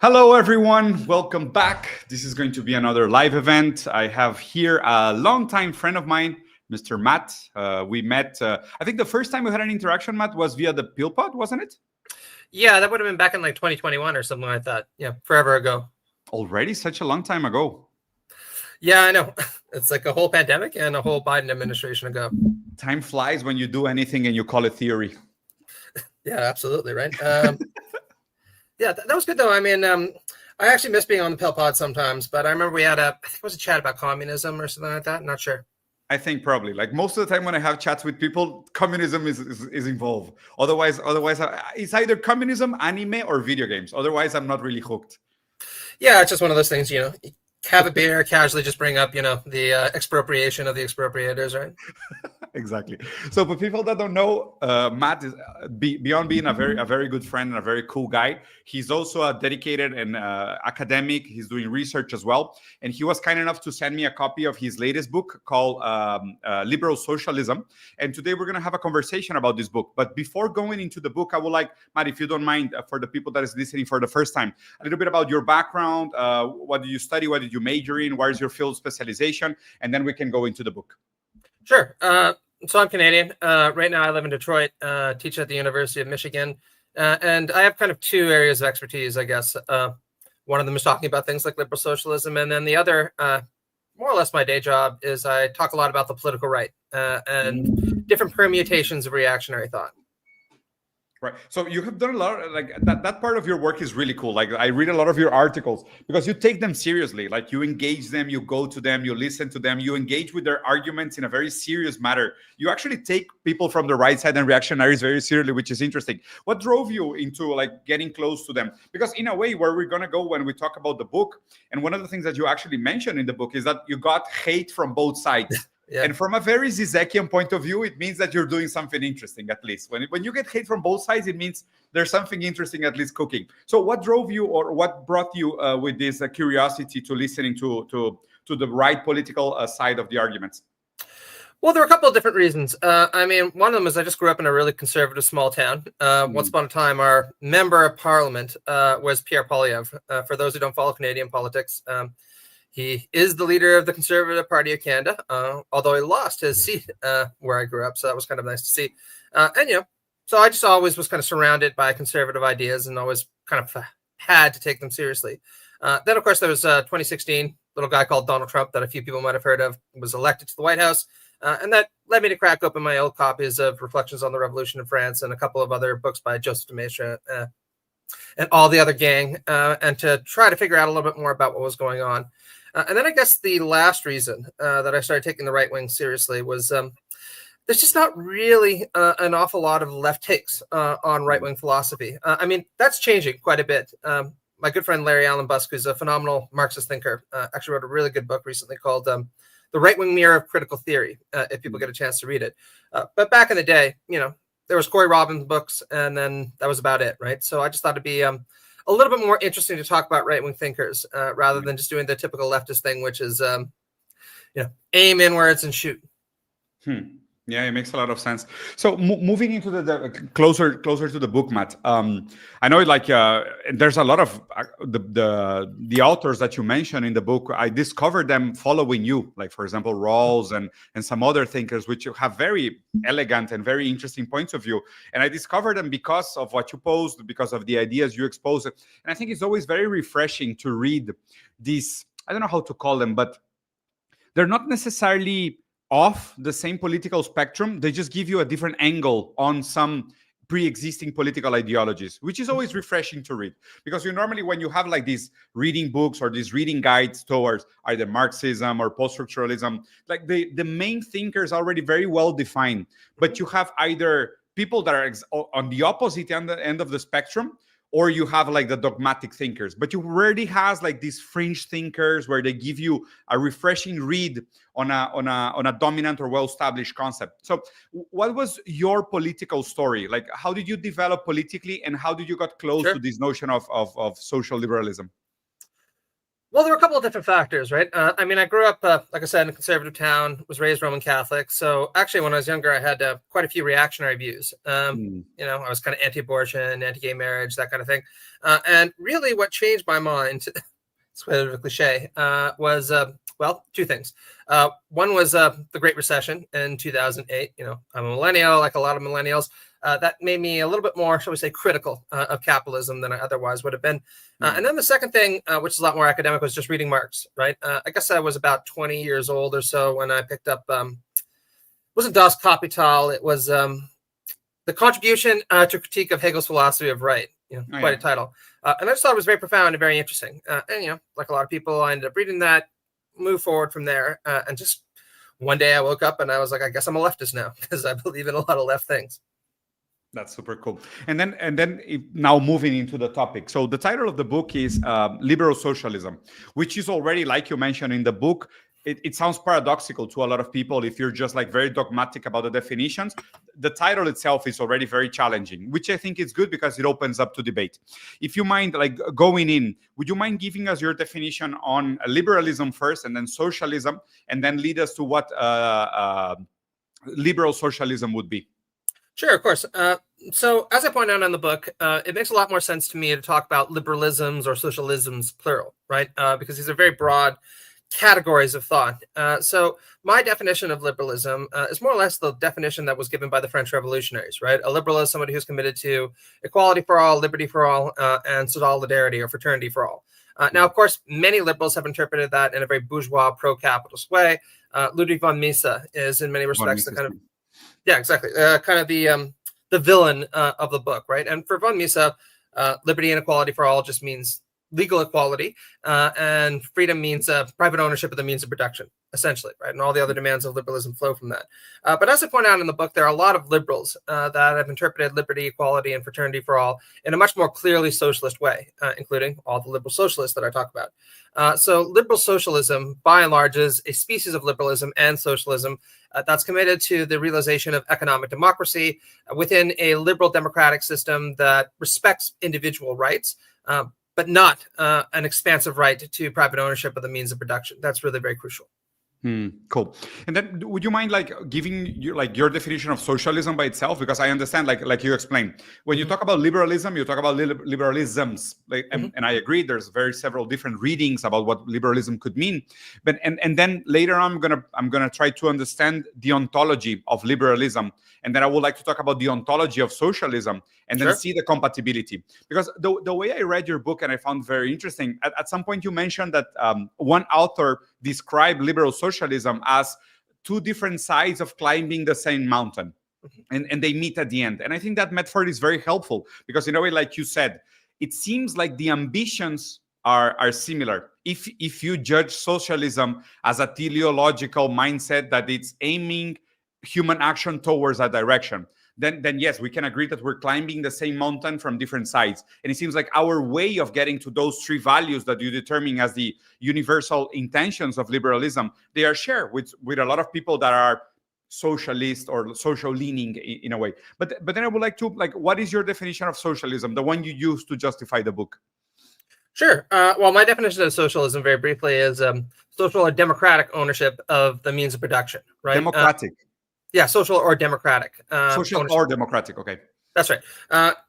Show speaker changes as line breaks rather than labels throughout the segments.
Hello, everyone. Welcome back. This is going to be another live event. I have here a longtime friend of mine, Mr. Matt. We met, I think the first time we had an interaction, Matt, was via the Pill Pod, wasn't it?
Yeah, that would have been back in like 2021 or something like that. Yeah, forever ago.
Already such a long time ago.
Yeah, I know. It's like a whole pandemic and a whole Biden administration ago.
Time flies when you do anything and you call it theory.
Yeah, absolutely, right? Yeah, that was good, though. I mean, I actually miss being on the Pill Pod sometimes, but I remember we had I think it was a chat about communism or something like that. I'm not sure.
I think probably like most of the time when I have chats with people, communism is involved. Otherwise, it's either communism, anime, or video games. Otherwise, I'm not really hooked.
Yeah, it's just one of those things, have a beer, casually just bring up, the expropriation of the expropriators, right?
Exactly. So for people that don't know, Matt is beyond being a very good friend and a very cool guy. He's also a dedicated and academic. He's doing research as well. And he was kind enough to send me a copy of his latest book called Liberal Socialism. And today we're going to have a conversation about this book. But before going into the book, I would like, Matt, if you don't mind, for the people that is listening for the first time, a little bit about your background. What do you study? What did you major in? Where is your field specialization? And then we can go into the book.
Sure. So I'm Canadian. Right now I live in Detroit, teach at the University of Michigan. And I have kind of two areas of expertise, I guess. One of them is talking about things like liberal socialism. And then the other, more or less my day job, is I talk a lot about the political right and different permutations of reactionary thought.
Right. So you have done a lot, like that part of your work is really cool. Like I read a lot of your articles because you take them seriously. Like you engage them, you go to them, you listen to them, you engage with their arguments in a very serious manner. You actually take people from the right side and reactionaries very seriously, which is interesting. What drove you into like getting close to them? Because in a way, where we're going to go when we talk about the book, and one of the things that you actually mentioned in the book is that you got hate from both sides. Yeah. And from a very Zizekian point of view, it means that you're doing something interesting, at least. When you get hate from both sides, it means there's something interesting, at least cooking. So what drove you or what brought you with this curiosity to listening to the right political side of the arguments?
Well, there are a couple of different reasons. I mean, one of them is I just grew up in a really conservative small town. Once upon a time, our member of parliament was Pierre Poilievre. For those who don't follow Canadian politics, he is the leader of the Conservative Party of Canada, although he lost his seat where I grew up. So that was kind of nice to see. So I just always was kind of surrounded by conservative ideas and always kind of had to take them seriously. Then, of course, there was 2016, a little guy called Donald Trump that a few people might have heard of, was elected to the White House. And that led me to crack open my old copies of Reflections on the Revolution in France and a couple of other books by Joseph de Maistre and all the other gang, and to try to figure out a little bit more about what was going on. And then I guess the last reason that I started taking the right wing seriously was there's just not really an awful lot of left takes on right wing philosophy. I mean, that's changing quite a bit. My good friend Larry Allen Busk, who's a phenomenal Marxist thinker, actually wrote a really good book recently called The Right Wing Mirror of Critical Theory, if people get a chance to read it. But back in the day, there was Corey Robin's books, and then that was about it, right? So I just thought it'd be a little bit more interesting to talk about right-wing thinkers rather than just doing the typical leftist thing, which is, aim inwards and shoot.
Yeah, it makes a lot of sense. So moving into the closer to the book, Matt. I know, like, there's a lot of the authors that you mentioned in the book. I discovered them following you, like for example, Rawls and some other thinkers, which have very elegant and very interesting points of view. And I discovered them because of what you posed, because of the ideas you exposed. And I think it's always very refreshing to read these. I don't know how to call them, but they're not necessarily off the same political spectrum. They just give you a different angle on some pre-existing political ideologies, which is always refreshing to read, because you normally, when you have like these reading books or these reading guides towards either Marxism or post-structuralism, like the main thinkers are already very well defined, but you have either people that are on the opposite end of the spectrum, or you have like the dogmatic thinkers, but you rarely has like these fringe thinkers where they give you a refreshing read on a dominant or well-established concept. So what was your political story? Like, how did you develop politically, and how did you get close to this notion of social liberalism?
Well, there were a couple of different factors, right? I mean, I grew up, like I said, in a conservative town, was raised Roman Catholic. So actually, when I was younger, I had quite a few reactionary views. I was kind of anti-abortion, anti-gay marriage, that kind of thing. And really what changed my mind, it's a bit of a cliche, was, two things. One was the Great Recession in 2008. I'm a millennial, like a lot of millennials. That made me a little bit more, shall we say, critical of capitalism than I otherwise would have been. And then the second thing, which is a lot more academic, was just reading Marx, right? I guess I was about 20 years old or so when I picked up, wasn't Das Kapital, it was the Contribution to Critique of Hegel's Philosophy of Right, quite a title. And I just thought it was very profound and very interesting. And, like a lot of people, I ended up reading that, moved forward from there. And just one day I woke up and I was like, I guess I'm a leftist now because I believe in a lot of left things.
That's super cool. And then now moving into the topic. So the title of the book is Liberal Socialism, which is already, like you mentioned in the book, it sounds paradoxical to a lot of people if you're just like very dogmatic about the definitions. The title itself is already very challenging, which I think is good because it opens up to debate. If you mind like going in, would you mind giving us your definition on liberalism first and then socialism, and then lead us to what liberal socialism would be?
Sure, of course. So as I point out in the book, it makes a lot more sense to me to talk about liberalisms or socialisms, plural, right? Because these are very broad categories of thought. So my definition of liberalism is more or less the definition that was given by the French revolutionaries, right? A liberal is somebody who's committed to equality for all, liberty for all, and solidarity or fraternity for all. Now, of course, many liberals have interpreted that in a very bourgeois, pro-capitalist way. Ludwig von Mises is in many respects the kind of, yeah, exactly, kind of the villain of the book, right? And for von Mises, liberty and equality for all just means legal equality, and freedom means private ownership of the means of production, essentially, right? And all the other demands of liberalism flow from that. But as I point out in the book, there are a lot of liberals that have interpreted liberty, equality, and fraternity for all in a much more clearly socialist way, including all the liberal socialists that I talk about. So liberal socialism, by and large, is a species of liberalism and socialism that's committed to the realization of economic democracy within a liberal democratic system that respects individual rights, but not an expansive right to private ownership of the means of production. That's really very crucial.
Cool. And then would you mind like giving your definition of socialism by itself? Because I understand, like you explained, when you talk about liberalism, you talk about liberalisms, and I agree. There's several different readings about what liberalism could mean. But and then later on, I'm gonna try to understand the ontology of liberalism, and then I would like to talk about the ontology of socialism, and then see the compatibility. Because the way I read your book and I found very interesting, at some point you mentioned that one author described liberal socialism as two different sides of climbing the same mountain, and they meet at the end. And I think that metaphor is very helpful because in a way, like you said, it seems like the ambitions are similar. If you judge socialism as a teleological mindset that it's aiming human action towards a direction, then yes, we can agree that we're climbing the same mountain from different sides. And it seems like our way of getting to those three values that you determine as the universal intentions of liberalism, they are shared with a lot of people that are socialist or social leaning in a way. But then I would like to, what is your definition of socialism, the one you use to justify the book?
Sure. Well, my definition of socialism, very briefly, is social or democratic ownership of the means of production, right?
Democratic.
Yeah, social or democratic.
Social
ownership.
Or democratic, okay.
That's right.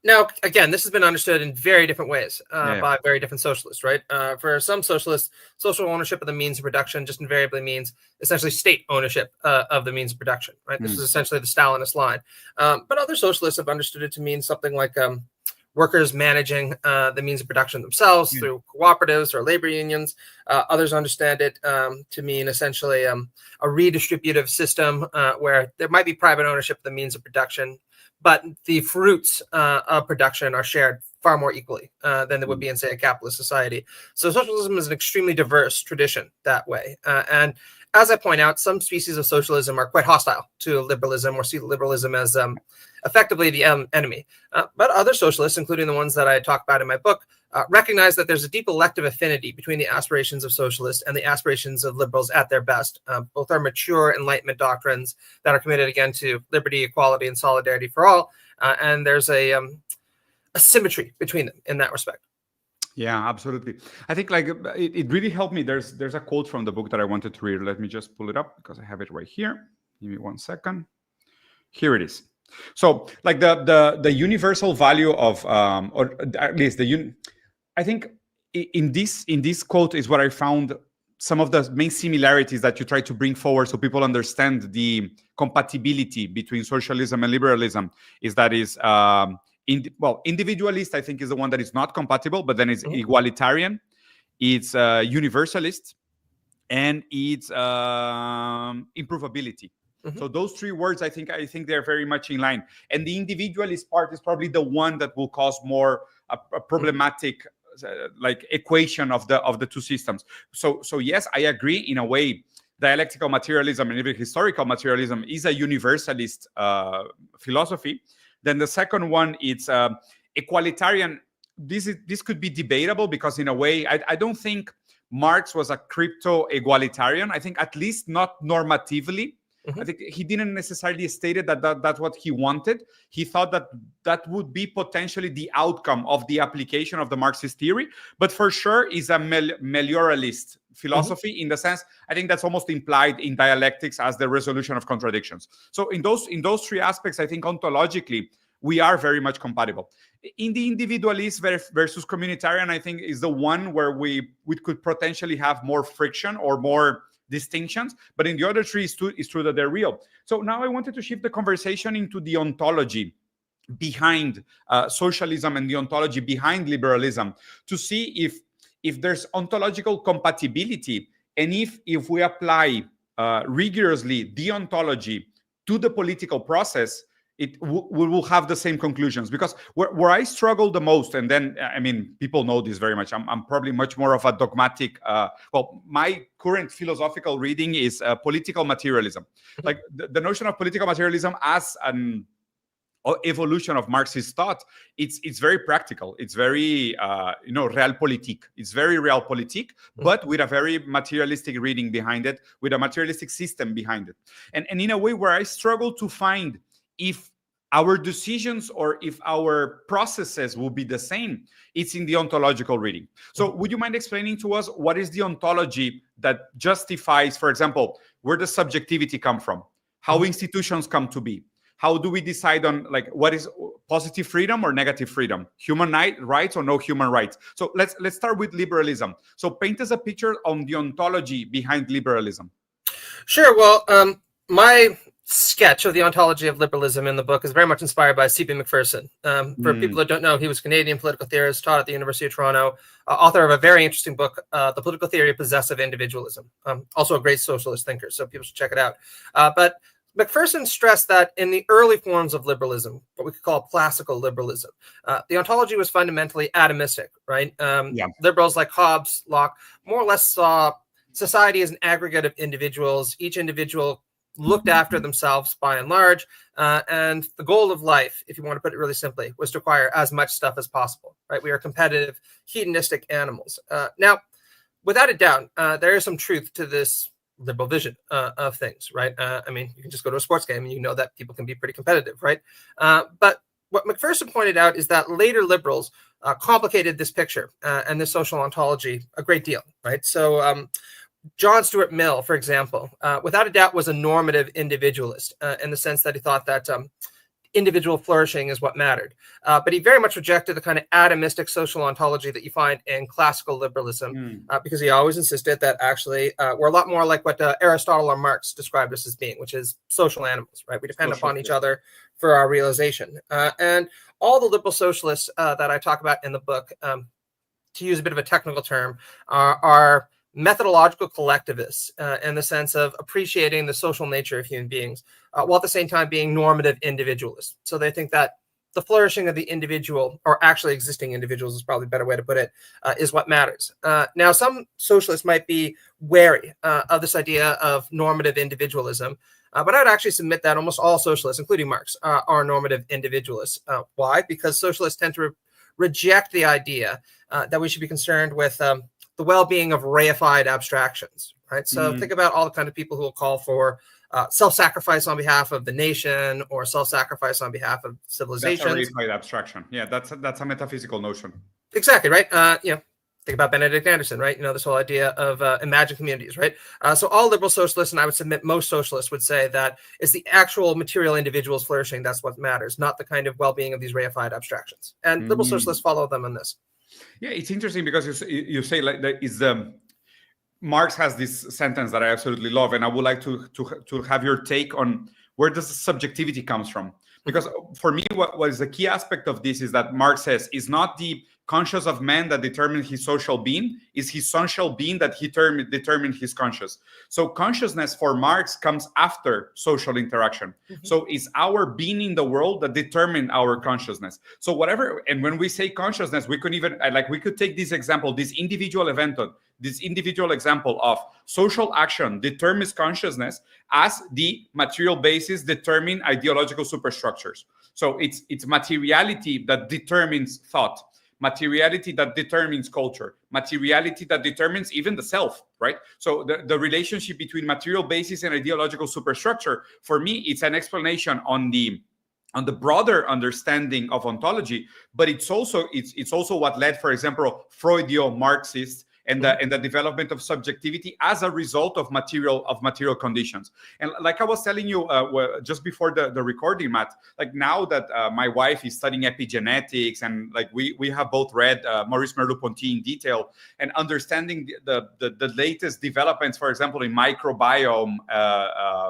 Now, again, this has been understood in very different ways by very different socialists, right? For some socialists, social ownership of the means of production just invariably means essentially state ownership of the means of production, right? This is essentially the Stalinist line. But other socialists have understood it to mean something like workers managing the means of production themselves through cooperatives or labor unions. Others understand it to mean essentially a redistributive system where there might be private ownership of the means of production, but the fruits of production are shared far more equally than there would be in, say, a capitalist society. So socialism is an extremely diverse tradition that way. And as I point out, some species of socialism are quite hostile to liberalism or see liberalism as effectively the enemy. But other socialists, including the ones that I talk about in my book, recognize that there's a deep elective affinity between the aspirations of socialists and the aspirations of liberals at their best. Both are mature Enlightenment doctrines that are committed, again, to liberty, equality, and solidarity for all. And there's a symmetry between them in that respect.
Yeah, absolutely. I think like it really helped me. There's a quote from the book that I wanted to read. Let me just pull it up because I have it right here. Give me 1 second. Here it is. So like the universal value of or at least I think in this quote is what I found some of the main similarities that you try to bring forward so people understand the compatibility between socialism and liberalism is that is individualist I think is the one that is not compatible, but then it's egalitarian, it's universalist, and it's improvability. So those three words, I think they're very much in line. And the individualist part is probably the one that will cause more a problematic like equation of the two systems. So yes, I agree in a way. Dialectical materialism and even historical materialism is a universalist philosophy. Then the second one, it's equalitarian. This could be debatable because in a way, I don't think Marx was a crypto-egalitarian. I think at least not normatively. I think he didn't necessarily state that's what he wanted. He thought that would be potentially the outcome of the application of the Marxist theory, but for sure is a melioralist philosophy in the sense, I think that's almost implied in dialectics as the resolution of contradictions. So in those three aspects, I think ontologically, we are very much compatible. In the individualist versus communitarian, I think is the one where we could potentially have more friction or more distinctions, but in the other three, it's true that they're real. So now I wanted to shift the conversation into the ontology behind socialism and the ontology behind liberalism to see if there's ontological compatibility, and if we apply rigorously the ontology to the political process, we will have the same conclusions. Because where I struggle the most, and then I mean people know this very much, I'm probably much more of a dogmatic my current philosophical reading is political materialism. Like the notion of political materialism as an evolution of Marxist thought, it's very practical. It's very realpolitik. It's very realpolitik, but with a very materialistic reading behind it, with a materialistic system behind it. And in a way where I struggle to find if our decisions or if our processes will be the same, it's in the ontological reading. So would you mind explaining to us what is the ontology that justifies, for example, where does subjectivity come from? How institutions come to be? How do we decide on like what is positive freedom or negative freedom, human rights or no human rights? So let's start with liberalism. So paint us a picture on the ontology behind liberalism.
Sure. Well, my sketch of the ontology of liberalism in the book is very much inspired by C.B. Macpherson. For people that don't know, he was a Canadian political theorist, taught at the University of Toronto, author of a very interesting book, The Political Theory of Possessive Individualism. Also a great socialist thinker, so people should check it out. But Macpherson stressed that in the early forms of liberalism, what we could call classical liberalism, the ontology was fundamentally atomistic, right? Liberals like Hobbes, Locke, more or less saw society as an aggregate of individuals. Each individual looked after themselves by and large, and the goal of life, if you want to put it really simply, was to acquire as much stuff as possible, right? We are competitive, hedonistic animals. Now, without a doubt, there is some truth to this liberal vision of things, right? I mean, you can just go to a sports game and you know that people can be pretty competitive, right? But what Macpherson pointed out is that later liberals complicated this picture and this social ontology a great deal, right? So John Stuart Mill, for example, without a doubt was a normative individualist in the sense that he thought that individual flourishing is what mattered. But he very much rejected the kind of atomistic social ontology that you find in classical liberalism because he always insisted that actually we're a lot more like what Aristotle or Marx described us as being, which is social animals, right? We depend upon each other for our realization. And all the liberal socialists that I talk about in the book, to use a bit of a technical term, are methodological collectivists in the sense of appreciating the social nature of human beings, while at the same time being normative individualists. So they think that the flourishing of the individual, or actually existing individuals is probably a better way to put it, is what matters. Now, some socialists might be wary of this idea of normative individualism, but I would actually submit that almost all socialists, including Marx, are normative individualists. Why? Because socialists tend to reject the idea that we should be concerned with the well-being of reified abstractions, right? So think about all the kind of people who will call for self-sacrifice on behalf of the nation or self-sacrifice on behalf of civilization.
That's a reified abstraction. Yeah, that's a metaphysical notion.
Exactly, right. Think about Benedict Anderson, right? This whole idea of imagined communities, right? So all liberal socialists, and I would submit most socialists would say that it's the actual material individuals flourishing that's what matters, not the kind of well-being of these reified abstractions. And liberal socialists follow them on this.
Yeah, it's interesting because you say like that is Marx has this sentence that I absolutely love, and I would like to have your take on where does the subjectivity comes from. Because for me, what is the key aspect of this is that Marx says is not the conscious of man that determines his social being, is his social being that he determined his conscious. So consciousness for Marx comes after social interaction. So it's our being in the world that determine our consciousness. So whatever, and when we say consciousness, we could even, we could take this example, this individual example of social action determines consciousness as the material basis determine ideological superstructures. So it's materiality that determines thought, materiality that determines culture, materiality that determines even the self, right? So the relationship between material basis and ideological superstructure, for me, it's an explanation on the broader understanding of ontology, but it's also what led, for example, Freudio-Marxists and the development of subjectivity as a result of material conditions. And like I was telling you just before the recording, Matt, like now that my wife is studying epigenetics, and like we have both read Maurice Merleau-Ponty in detail, and understanding the latest developments, for example, in microbiome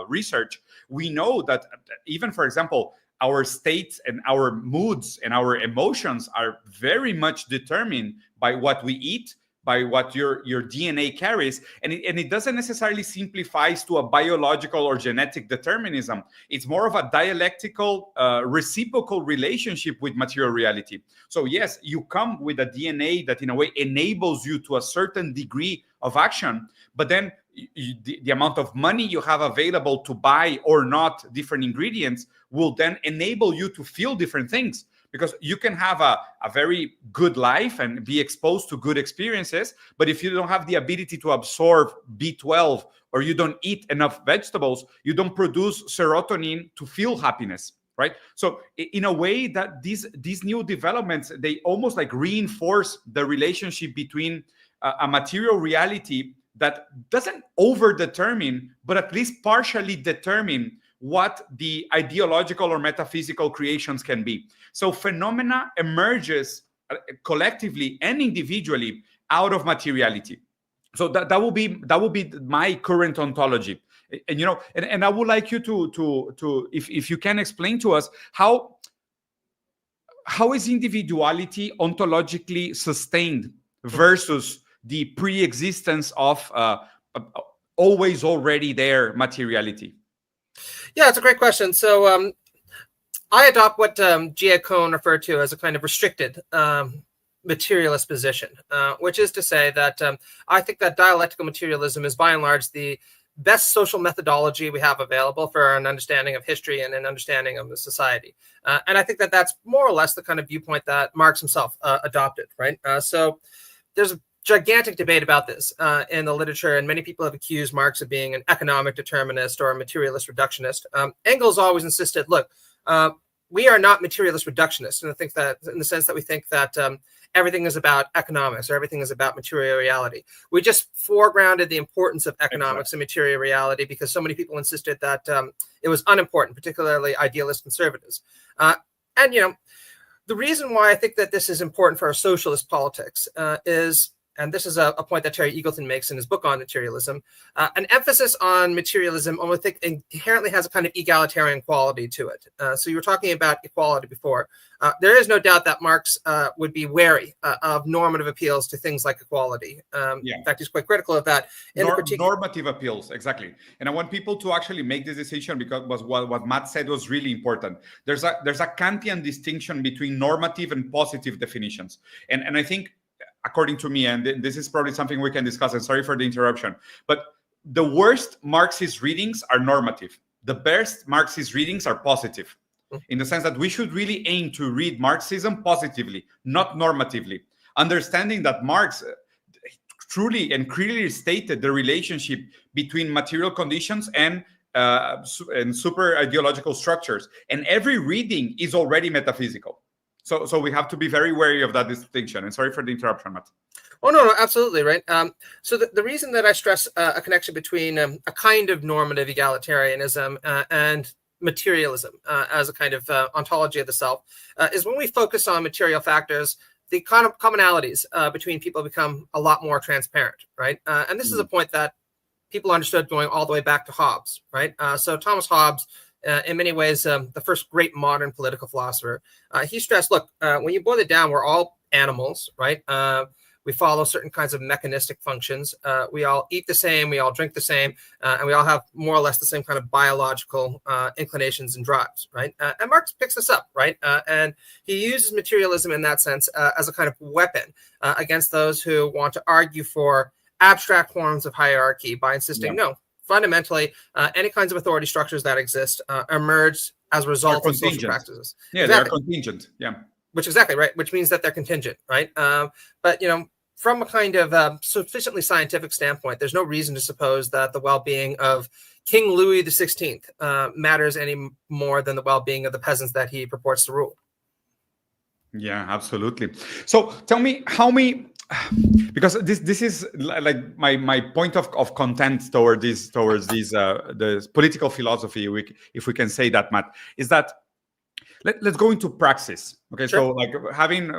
research, we know that even, for example, our states and our moods and our emotions are very much determined by what we eat, by what your DNA carries. And it doesn't necessarily simplifies to a biological or genetic determinism. It's more of a dialectical, reciprocal relationship with material reality. So yes, you come with a DNA that in a way enables you to a certain degree of action, but then the amount of money you have available to buy or not different ingredients will then enable you to feel different things. Because you can have a very good life and be exposed to good experiences, but if you don't have the ability to absorb B12 or you don't eat enough vegetables, you don't produce serotonin to feel happiness, right? So in a way that these new developments, they almost like reinforce the relationship between a material reality that doesn't over-determine, but at least partially determine what the ideological or metaphysical creations can be. So phenomena emerges collectively and individually out of materiality. So that will be my current ontology. And and I would like you to if you can explain to us how is individuality ontologically sustained versus the pre-existence of always already there materiality.
Yeah, it's a great question. So I adopt what G.A. Cohn referred to as a kind of restricted materialist position, which is to say that I think that dialectical materialism is by and large the best social methodology we have available for an understanding of history and an understanding of the society. And I think that that's more or less the kind of viewpoint that Marx himself adopted, right? So there's a gigantic debate about this in the literature, and many people have accused Marx of being an economic determinist or a materialist reductionist. Engels always insisted, look, we are not materialist reductionists, and I think that in the sense that we think that everything is about economics or everything is about material reality. We just foregrounded the importance of economics and material reality because so many people insisted that it was unimportant, particularly idealist conservatives. And the reason why I think that this is important for our socialist politics is, and this is a point that Terry Eagleton makes in his book on materialism, an emphasis on materialism I think inherently has a kind of egalitarian quality to it. So you were talking about equality before. There is no doubt that Marx would be wary of normative appeals to things like equality. In fact, he's quite critical of that.
Normative appeals, exactly. And I want people to actually make this decision because what Matt said was really important. There's a Kantian distinction between normative and positive definitions. And I think, according to me, and this is probably something we can discuss, and sorry for the interruption, but the worst Marxist readings are normative. The best Marxist readings are positive, in the sense that we should really aim to read Marxism positively, not normatively. Understanding that Marx truly and clearly stated the relationship between material conditions and super ideological structures. And every reading is already metaphysical. So we have to be very wary of that distinction. And sorry for the interruption, Matt.
Oh, no, absolutely, right. So the reason that I stress a connection between a kind of normative egalitarianism and materialism as a kind of ontology of the self is when we focus on material factors, the kind of commonalities between people become a lot more transparent, right? And this is a point that people understood going all the way back to Hobbes, right? So Thomas Hobbes, in many ways, the first great modern political philosopher, he stressed, look, when you boil it down, we're all animals, right? We follow certain kinds of mechanistic functions. We all eat the same, we all drink the same, and we all have more or less the same kind of biological inclinations and drives, right? And Marx picks this up, right? And he uses materialism in that sense as a kind of weapon against those who want to argue for abstract forms of hierarchy by insisting, no, fundamentally, any kinds of authority structures that exist emerge as a result of social practices.
Yeah, exactly. They're contingent. Yeah.
Which exactly, right? Which means that they're contingent, right? But, from a kind of sufficiently scientific standpoint, there's no reason to suppose that the well-being of King Louis XVI matters any more than the well-being of the peasants that he purports to rule.
Yeah, absolutely. So tell me because this is like my point of content toward the political philosophy, if we can say that, Matt, is that let's go into praxis. Okay, sure. So like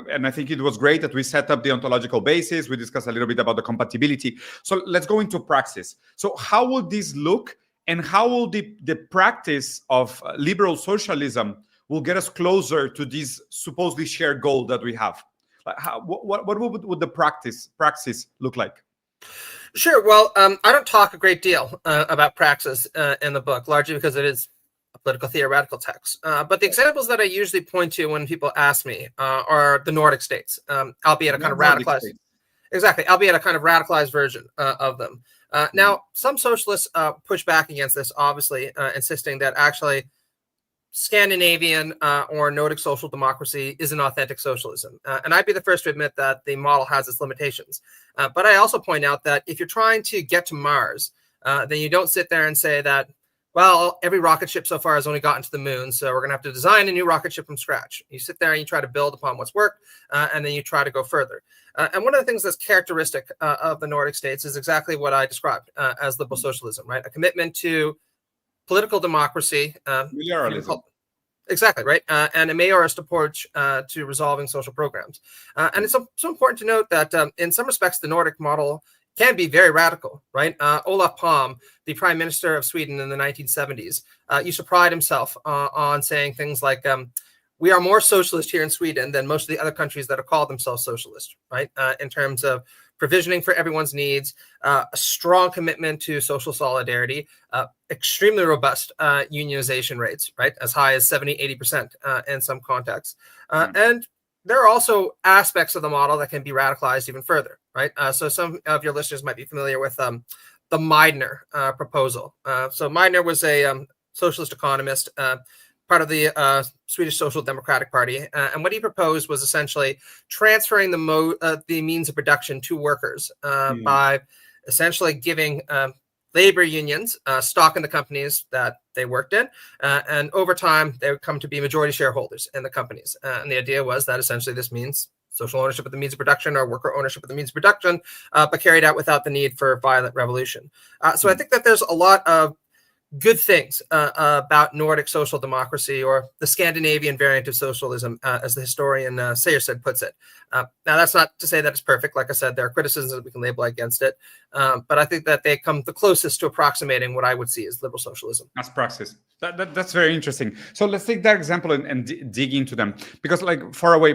and I think it was great that we set up the ontological basis. We discussed a little bit about the compatibility. So let's go into praxis. So how will this look, and how will the practice of liberal socialism will get us closer to this supposedly shared goal that we have? Like what would the praxis look like?
Sure. Well, I don't talk a great deal about praxis in the book, largely because it is a political theoretical text. But the examples that I usually point to when people ask me are the Nordic states, albeit a kind of radicalized. Exactly, albeit a kind of radicalized version of them. Now, some socialists push back against this, obviously, insisting that actually Scandinavian or Nordic social democracy is an authentic socialism. And I'd be the first to admit that the model has its limitations. But I also point out that if you're trying to get to Mars, then you don't sit there and say that, well, every rocket ship so far has only gotten to the moon, so we're going to have to design a new rocket ship from scratch. You sit there and you try to build upon what's worked, and then you try to go further. And one of the things that's characteristic of the Nordic states is exactly what I described as liberal socialism, right? A commitment to political democracy. Exactly, right? And a mayorist approach to resolving social programs. And it's so important to note that in some respects, the Nordic model can be very radical, right? Olof Palme, the prime minister of Sweden in the 1970s, used to pride himself on saying things like, we are more socialist here in Sweden than most of the other countries that have called themselves socialist, right? In terms of provisioning for everyone's needs, a strong commitment to social solidarity, extremely robust unionization rates, right? As high as 70, 80% in some contexts. And there are also aspects of the model that can be radicalized even further, right? So some of your listeners might be familiar with the Meidner proposal. So Meidner was a socialist economist, part of the Swedish Social Democratic Party. And what he proposed was essentially transferring the means of production to workers by essentially giving labor unions stock in the companies that they worked in. And over time, they would come to be majority shareholders in the companies. And the idea was that essentially this means social ownership of the means of production or worker ownership of the means of production, but carried out without the need for violent revolution. So I think that there's a lot of good things about Nordic social democracy, or the Scandinavian variant of socialism, as the historian Sejersted puts it. Now, that's not to say that it's perfect. Like I said, there are criticisms that we can label against it. But I think that they come the closest to approximating what I would see as liberal socialism.
As praxis. That's very interesting. So let's take that example and dig into them. Because like far away,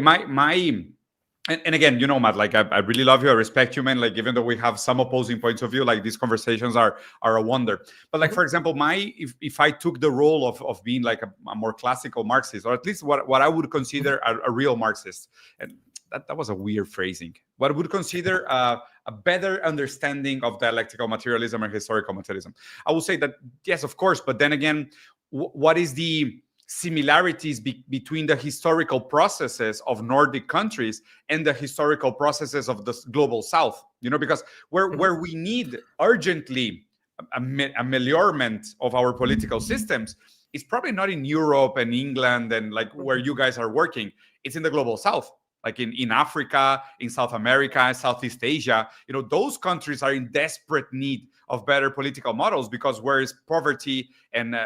and again, Matt, like I really love you. I respect you, man. Like even though we have some opposing points of view, like these conversations are a wonder. But like, for example, if I took the role of being like a more classical Marxist, or at least what I would consider a real Marxist, and that was a weird phrasing. What I would consider a better understanding of dialectical materialism and historical materialism. I would say that, yes, of course. But then again, what is the similarities between the historical processes of Nordic countries and the historical processes of the global South? Because where we need urgently a ameliorment of our political systems is probably not in Europe and England and like where you guys are working. it's in the global south, like in Africa, in South America, Southeast Asia. Those countries are in desperate need of better political models, because whereas poverty and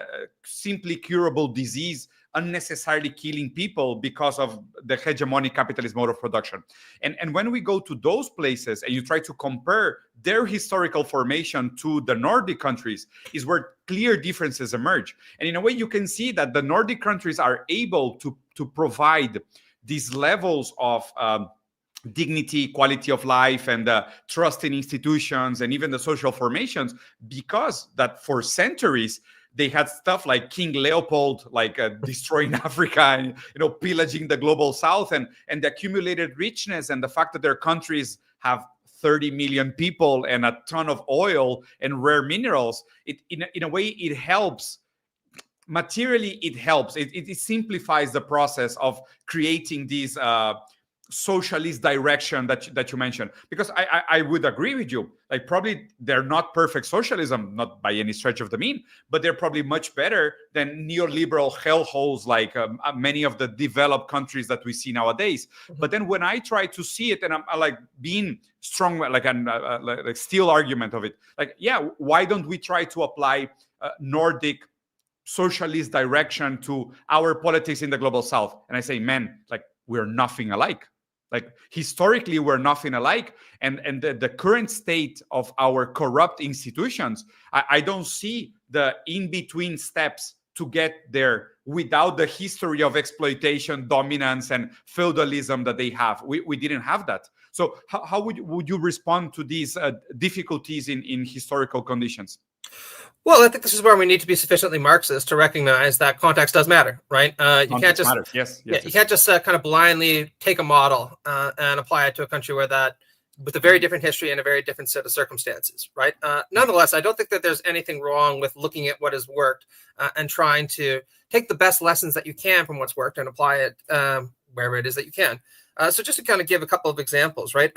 simply curable disease unnecessarily killing people because of the hegemonic capitalist mode of production. And when we go to those places and you try to compare their historical formation to the Nordic countries, is where clear differences emerge. And in a way, you can see that the Nordic countries are able to provide these levels of dignity, quality of life, and trust in institutions, and even the social formations, because that for centuries they had stuff like King Leopold, like destroying Africa and pillaging the global south, and the accumulated richness, and the fact that their countries have 30 million people and a ton of oil and rare minerals. In a way, it helps. Materially, it helps. It simplifies the process of creating these socialist direction that you mentioned, because I would agree with you. Like, probably they're not perfect socialism, not by any stretch of the mean, but they're probably much better than neoliberal hellholes like many of the developed countries that we see nowadays. But then when I try to see it, and I'm like being strong, like an like steel argument of it, like, yeah, why don't we try to apply Nordic socialist direction to our politics in the global south? And I say, man, like, we're nothing alike. Like, historically, we're nothing alike. And the current state of our corrupt institutions, I don't see the in-between steps to get there without the history of exploitation, dominance, and feudalism that they have. We didn't have that. So how would you respond to these difficulties in historical conditions?
Well, I think this is where we need to be sufficiently Marxist to recognize that context does matter, right? You can't just
yes.
You can't just kind of blindly take a model and apply it to a country with a very different history and a very different set of circumstances, right? Nonetheless, I don't think that there's anything wrong with looking at what has worked and trying to take the best lessons that you can from what's worked and apply it wherever it is that you can. So just to kind of give a couple of examples, right?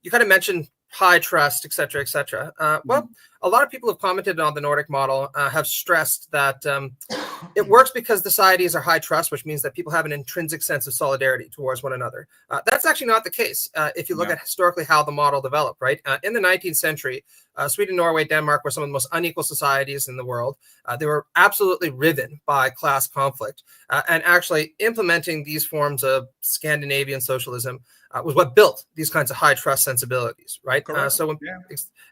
You kind of mentioned high trust, et cetera, et cetera. Well, a lot of people have commented on the Nordic model, have stressed that it works because the societies are high trust, which means that people have an intrinsic sense of solidarity towards one another. That's actually not the case if you look at historically how the model developed, right? In the 19th century, Sweden, Norway, Denmark were some of the most unequal societies in the world. They were absolutely riven by class conflict. And actually implementing these forms of Scandinavian socialism was what built these kinds of high trust sensibilities, right?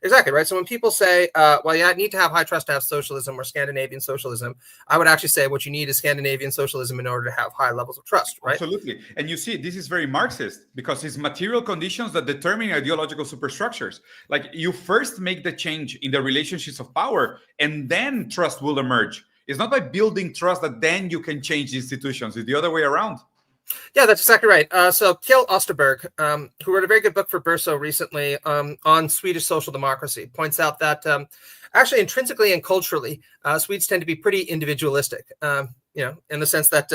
Exactly, right? So when people say, well, I need to have high trust to have socialism or Scandinavian socialism, I would actually say what you need is Scandinavian socialism in order to have high levels of trust, right?
Absolutely. And you see, this is very Marxist, because it's material conditions that determine ideological superstructures. Like, you first make the change in the relationships of power, and then trust will emerge. It's not by building trust that then you can change institutions. It's the other way around.
Yeah, that's exactly right. So Kjell Osterberg, who wrote a very good book for Berso recently on Swedish social democracy, points out that actually intrinsically and culturally, Swedes tend to be pretty individualistic, in the sense that,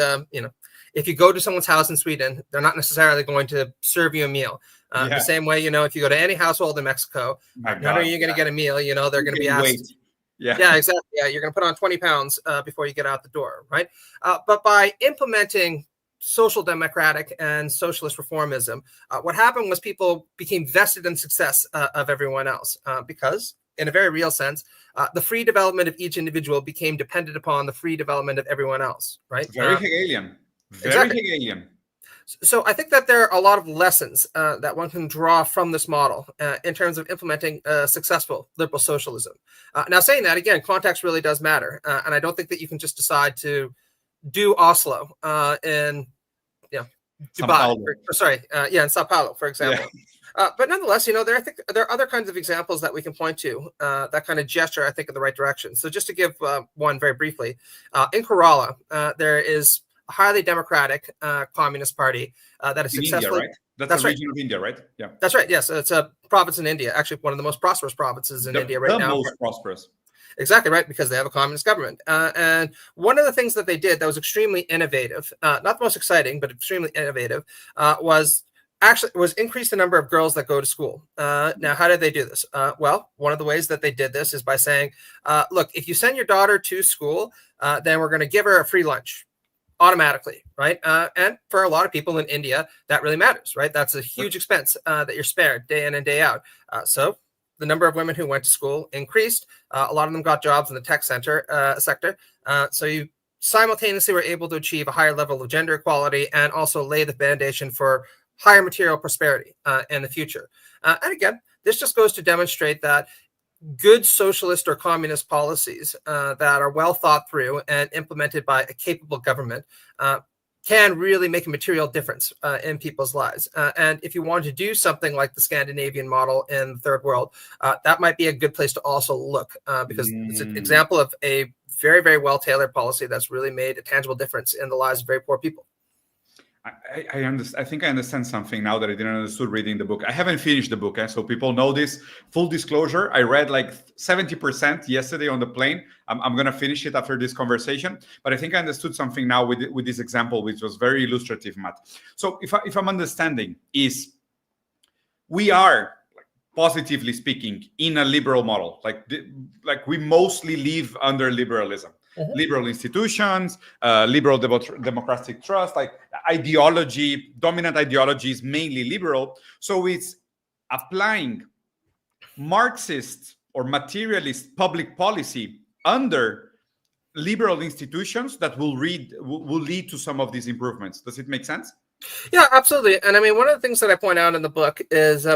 if you go to someone's house in Sweden, they're not necessarily going to serve you a meal. The same way, if you go to any household in Mexico, not only are you going to get a meal, they're going to be asked. Yeah, exactly. Yeah, you're going to put on 20 pounds before you get out the door, right? But by implementing social democratic and socialist reformism, what happened was people became vested in success of everyone else because, in a very real sense, the free development of each individual became dependent upon the free development of everyone else, right?
Very Hegelian.
Exactly.
Hegelian.
So I think that there are a lot of lessons that one can draw from this model in terms of implementing successful liberal socialism. Now, saying that, again, context really does matter. And I don't think that you can just decide to do Oslo in Dubai, in Sao Paulo, for example. But nonetheless, there are other kinds of examples that we can point to that kind of gesture, I think, in the right direction. So just to give one very briefly, in Kerala, there is a highly democratic communist party that is successfully.
India, right? That's a region of India, right? Yeah.
That's right. Yes, it's a province in India, actually one of the most prosperous provinces in India right now.
The most prosperous.
Exactly right, because they have a communist government. And one of the things that they did that was extremely innovative, not the most exciting, but extremely innovative, was increase the number of girls that go to school. Now, how did they do this? Well, one of the ways that they did this is by saying, look, if you send your daughter to school, then we're going to give her a free lunch. automatically, right? And for a lot of people in India, that really matters, right? That's a huge expense that you're spared day in and day out. So the number of women who went to school increased. A lot of them got jobs in the tech sector. So you simultaneously were able to achieve a higher level of gender equality and also lay the foundation for higher material prosperity in the future. And again, this just goes to demonstrate that good socialist or communist policies that are well thought through and implemented by a capable government can really make a material difference in people's lives. And if you wanted to do something like the Scandinavian model in the third world, that might be a good place to also look because it's an example of a very, very well-tailored policy that's really made a tangible difference in the lives of very poor people.
I understand. I think I understand something now that I didn't understand reading the book. I haven't finished the book, so people know this. Full disclosure, I read like 70% yesterday on the plane. I'm going to finish it after this conversation. But I think I understood something now with this example, which was very illustrative, Matt. So if I'm understanding is we are, positively speaking, in a liberal model. Like we mostly live under liberalism. Liberal institutions, liberal democratic trust, like ideology, dominant ideology is mainly liberal. So it's applying Marxist or materialist public policy under liberal institutions that will lead to some of these improvements. Does it make sense?
Yeah, absolutely. And I mean, one of the things that I point out in the book is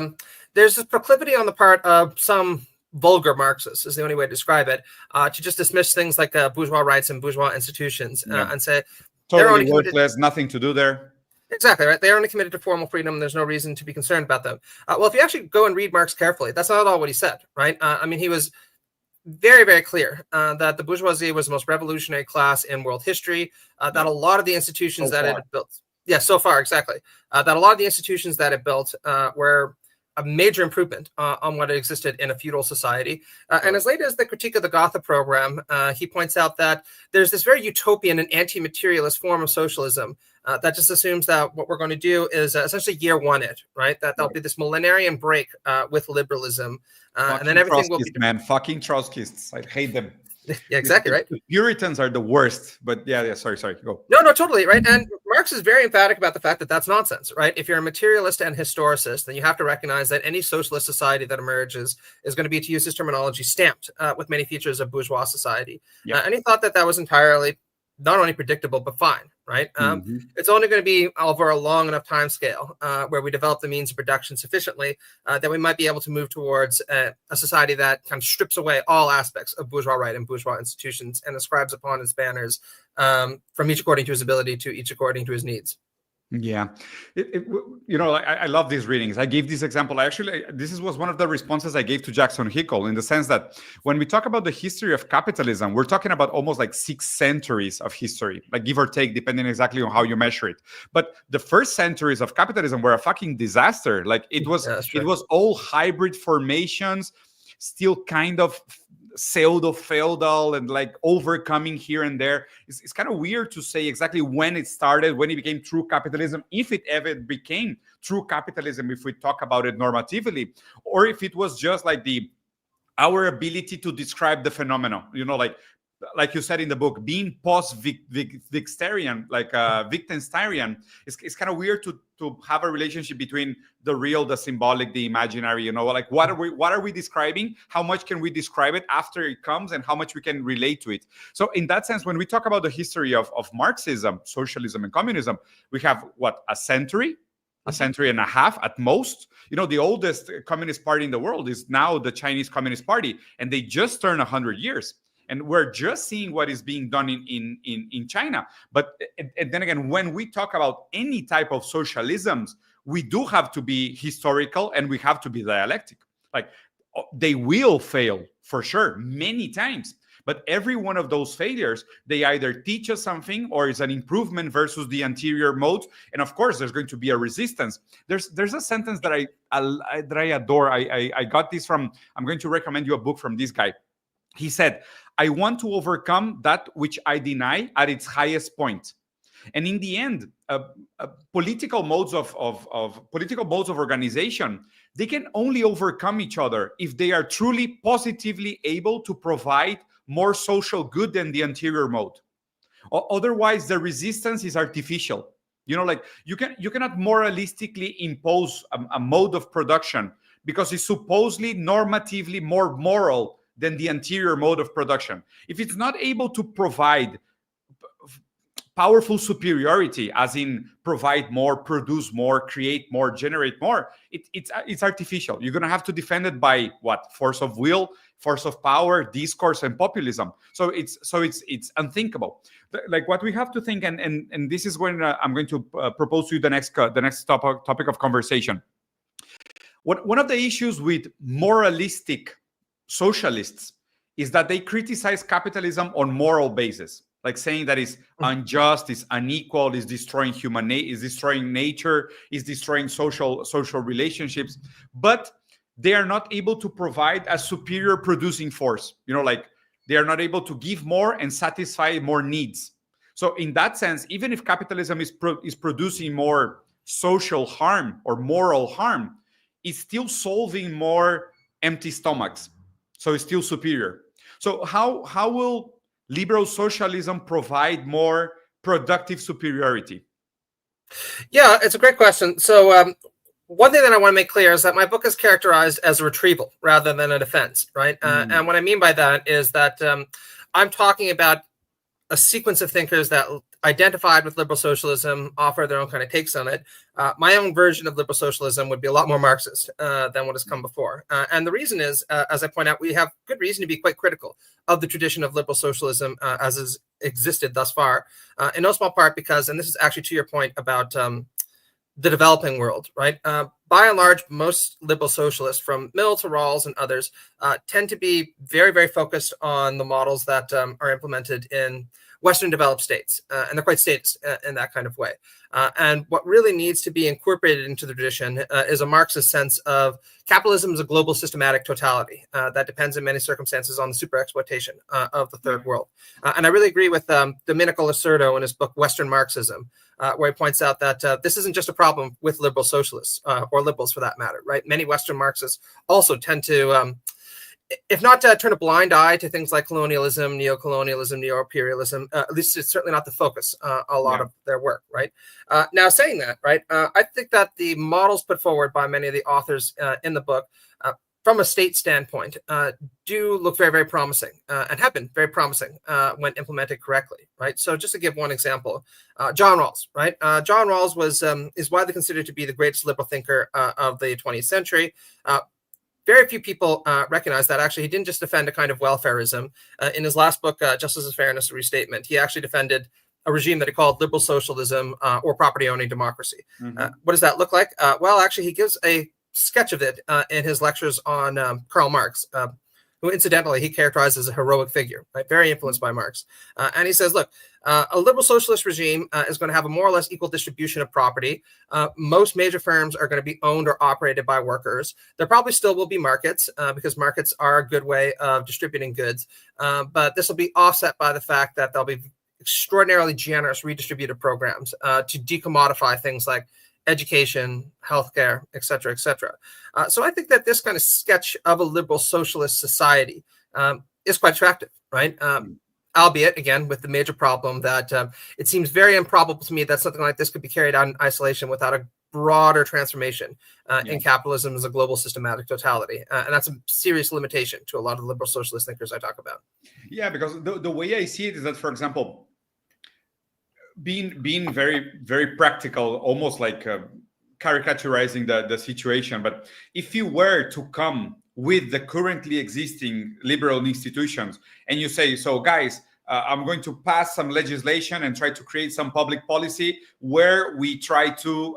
there's this proclivity on the part of some vulgar Marxists, is the only way to describe it, to just dismiss things like bourgeois rights and bourgeois institutions and say
totally they're worthless, nothing to do there.
Exactly, right. They're only committed to formal freedom. There's no reason to be concerned about them. Well, if you actually go and read Marx carefully, that's not at all what he said, right? I mean, he was very, very clear that the bourgeoisie was the most revolutionary class in world history, that a lot of the institutions that it had built, so far, exactly, that a lot of the institutions that it built were a major improvement on what existed in a feudal society. And as late as the Critique of the Gotha program, he points out that there's this very utopian and anti-materialist form of socialism that just assumes that what we're going to do is essentially year one it, right? That there'll be this millenarian break with liberalism. And then everything will be...
Man, fucking Trotskyists. I hate them.
Yeah, exactly, right?
The Puritans are the worst, but sorry, go.
No, totally, right? And Marx is very emphatic about the fact that that's nonsense, right? If you're a materialist and historicist, then you have to recognize that any socialist society that emerges is going to be, to use his terminology, stamped with many features of bourgeois society. And he thought that that was entirely not only predictable, but fine, right? It's only going to be over a long enough time scale where we develop the means of production sufficiently that we might be able to move towards a society that kind of strips away all aspects of bourgeois right and bourgeois institutions and ascribes upon its banners from each according to his ability to each according to his needs.
Yeah, I love these readings. I gave this example. This was one of the responses I gave to Jackson Hickel, in the sense that when we talk about the history of capitalism, we're talking about almost like 6 centuries of history, like give or take, depending exactly on how you measure it. But the first centuries of capitalism were a fucking disaster. Like it was all hybrid formations, still kind of pseudo-feudal and like overcoming here and there. It's kind of weird to say exactly when it started, when it became true capitalism, if it ever became true capitalism, if we talk about it normatively, or if it was just like our ability to describe the phenomenon, like you said in the book, being post-Victorian, like Wittgensteinian, it's kind of weird to have a relationship between the real, the symbolic, the imaginary. Like what are we describing? How much can we describe it after it comes, and how much we can relate to it? So in that sense, when we talk about the history of Marxism, socialism, and communism, we have a century and a half at most. The oldest communist party in the world is now the Chinese Communist Party, and they just turned 100 years. And we're just seeing what is being done in China. But and then again, when we talk about any type of socialisms, we do have to be historical and we have to be dialectic. Like they will fail for sure many times. But every one of those failures, they either teach us something or is an improvement versus the anterior mode. And of course, there's going to be a resistance. There's a sentence that I adore. I got this from, I'm going to recommend you a book from this guy. He said, I want to overcome that which I deny at its highest point. And in the end, political modes of organization, they can only overcome each other if they are truly positively able to provide more social good than the anterior mode. Otherwise, the resistance is artificial. Like you cannot moralistically impose a mode of production because it's supposedly normatively more moral than the anterior mode of production. If it's not able to provide powerful superiority, as in provide more, produce more, create more, generate more, it's artificial. You're going to have to defend it by what? Force of will, force of power, discourse, and populism. So it's unthinkable. Like what we have to think, and this is when I'm going to propose to you the next topic of conversation. One of the issues with moralistic socialists is that they criticize capitalism on moral basis, like saying that it's unjust, it's unequal, it's destroying is destroying nature, is destroying social relationships, but they are not able to provide a superior producing force. Like they are not able to give more and satisfy more needs. So in that sense, even if capitalism is producing more social harm or moral harm, it's still solving more empty stomachs. So it's still superior. So how will liberal socialism provide more productive superiority?
Yeah, it's a great question. So one thing that I want to make clear is that my book is characterized as a retrieval rather than a defense, right? And what I mean by that is that I'm talking about a sequence of thinkers that identified with liberal socialism, offer their own kind of takes on it. My own version of liberal socialism would be a lot more Marxist than what has come before. And the reason is, as I point out, we have good reason to be quite critical of the tradition of liberal socialism as has existed thus far, in no small part because, and this is actually to your point about the developing world, right? By and large, most liberal socialists, from Mill to Rawls and others, tend to be very, very focused on the models that are implemented in Western developed states, and they're quite statist in that kind of way. And what really needs to be incorporated into the tradition is a Marxist sense of capitalism as a global systematic totality that depends in many circumstances on the super exploitation of the third world. And I really agree with Domenico Lacerdo in his book, Western Marxism, where he points out that this isn't just a problem with liberal socialists or liberals for that matter, right? Many Western Marxists also tend to if not to turn a blind eye to things like colonialism, neocolonialism, neo-imperialism, at least it's certainly not the focus a lot of their work, right? Now, saying that, right, I think that the models put forward by many of the authors in the book, from a state standpoint, do look very, very promising and have been very promising when implemented correctly, right? So just to give one example, John Rawls, right? John Rawls is widely considered to be the greatest liberal thinker of the 20th century. Very few people recognize that actually he didn't just defend a kind of welfareism. In his last book, Justice and Fairness, a Restatement, he actually defended a regime that he called liberal socialism or property-owning democracy. What does that look like? Well, actually, he gives a sketch of it in his lectures on Karl Marx, who incidentally he characterized as a heroic figure, right? Very influenced by Marx. And he says, look, a liberal socialist regime is going to have a more or less equal distribution of property. Most major firms are going to be owned or operated by workers. There probably still will be markets because markets are a good way of distributing goods. But this will be offset by the fact that there'll be extraordinarily generous redistributive programs to decommodify things like education, healthcare, et cetera, et cetera. So I think that this kind of sketch of a liberal socialist society is quite attractive, right? Albeit, again, with the major problem that it seems very improbable to me that something like this could be carried out in isolation without a broader transformation in capitalism as a global systematic totality. And that's a serious limitation to a lot of the liberal socialist thinkers I talk about.
Yeah, because the way I see it is that, for example, being very, very practical, almost like caricaturizing the situation. But if you were to come with the currently existing liberal institutions and you say, so guys, I'm going to pass some legislation and try to create some public policy where we try to,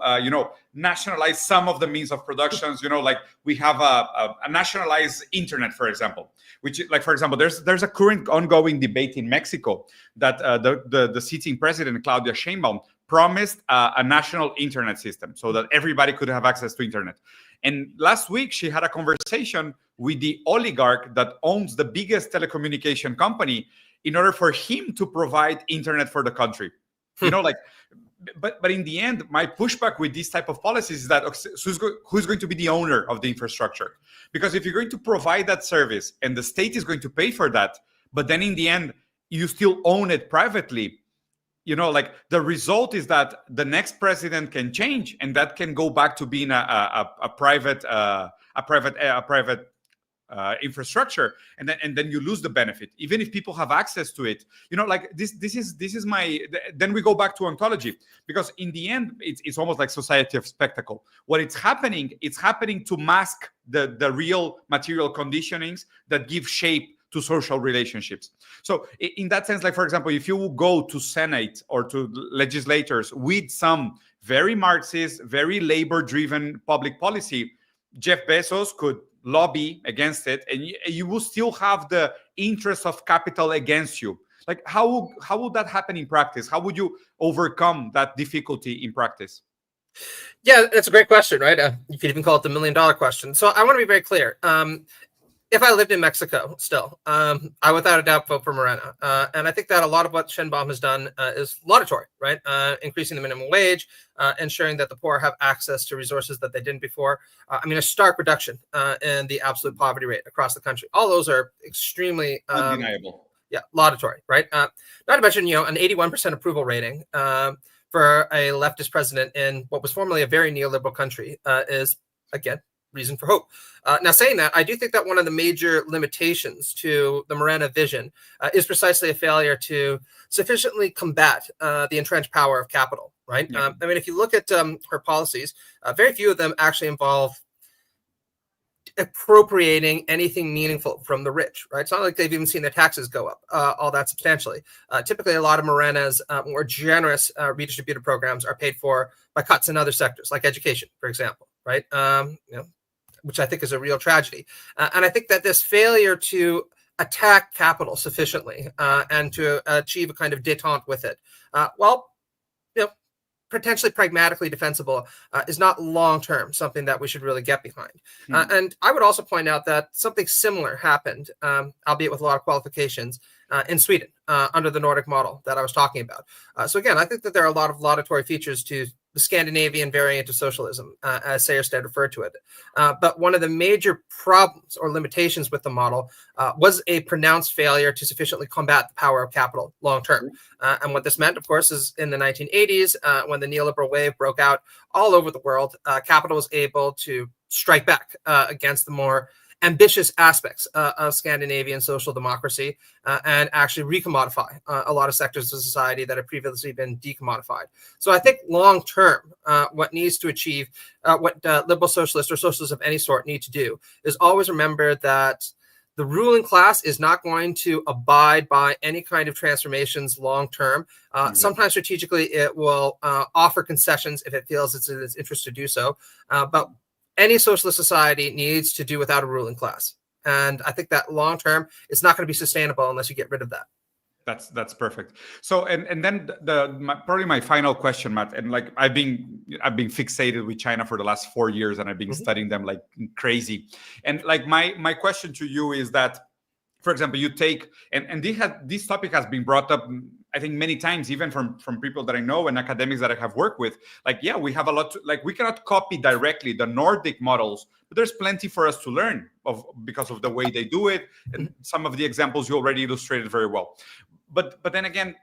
nationalize some of the means of productions, like we have a nationalized internet, for example, which, like, for example, there's a current ongoing debate in Mexico that the sitting president, Claudia Sheinbaum, promised a national internet system so that everybody could have access to internet. And last week, she had a conversation with the oligarch that owns the biggest telecommunication company in order for him to provide internet for the country. But in the end, my pushback with these type of policies is that who's going to be the owner of the infrastructure? Because if you're going to provide that service and the state is going to pay for that, but then in the end, you still own it privately, like the result is that the next president can change, and that can go back to being a private infrastructure, and then you lose the benefit, even if people have access to it. Like this is my. Then we go back to ontology, because in the end, it's almost like society of spectacle. What it's happening to mask the real material conditionings that give shape to social relationships. So in that sense, like, for example, if you go to Senate or to legislators with some very Marxist, very labor-driven public policy, Jeff Bezos could lobby against it, and you will still have the interest of capital against you. Like, how would that happen in practice? How would you overcome that difficulty in practice?
Yeah, that's a great question, right? You could even call it the $1 million question. So I want to be very clear. If I lived in Mexico still, I without a doubt vote for Morena. And I think that a lot of what Sheinbaum has done is laudatory, right? Increasing the minimum wage, ensuring that the poor have access to resources that they didn't before. A stark reduction in the absolute poverty rate across the country. All those are extremely
undeniable.
Yeah, laudatory, right? Not to mention, an 81% approval rating for a leftist president in what was formerly a very neoliberal country is, again, reason for hope. Now, saying that, I do think that one of the major limitations to the Morena vision is precisely a failure to sufficiently combat the entrenched power of capital, right?
Yeah.
If you look at her policies, very few of them actually involve appropriating anything meaningful from the rich, right? It's not like they've even seen their taxes go up all that substantially. Typically, a lot of Morena's more generous redistributive programs are paid for by cuts in other sectors, like education, for example, right? Which I think is a real tragedy. And I think that this failure to attack capital sufficiently and to achieve a kind of détente with it, potentially pragmatically defensible is not long-term something that we should really get behind. And I would also point out that something similar happened, albeit with a lot of qualifications, in Sweden under the Nordic model that I was talking about. So again, I think that there are a lot of laudatory features to the Scandinavian variant of socialism, as Seierstedt referred to it. But one of the major problems or limitations with the model was a pronounced failure to sufficiently combat the power of capital long term. And what this meant, of course, is in the 1980s, when the neoliberal wave broke out all over the world, capital was able to strike back against the more ambitious aspects of Scandinavian social democracy and actually recommodify a lot of sectors of society that have previously been decommodified. So I think long term, what needs to achieve, what liberal socialists or socialists of any sort need to do is always remember that the ruling class is not going to abide by any kind of transformations long term. Sometimes strategically, it will offer concessions if it feels it's in its interest to do so. But any socialist society needs to do without a ruling class. And I think that long term, it's not going to be sustainable unless you get rid of that.
That's perfect. So and then probably my final question, Matt, and like I've been fixated with China for the last 4 years, and I've been studying them like crazy. And like my question to you is that, for example, you take and this topic has been brought up, I think, many times, even from people that I know and academics that I have worked with. Like, yeah, we have a lot we cannot copy directly the Nordic models, but there's plenty for us to learn because of the way they do it, and some of the examples you already illustrated very well. But then again,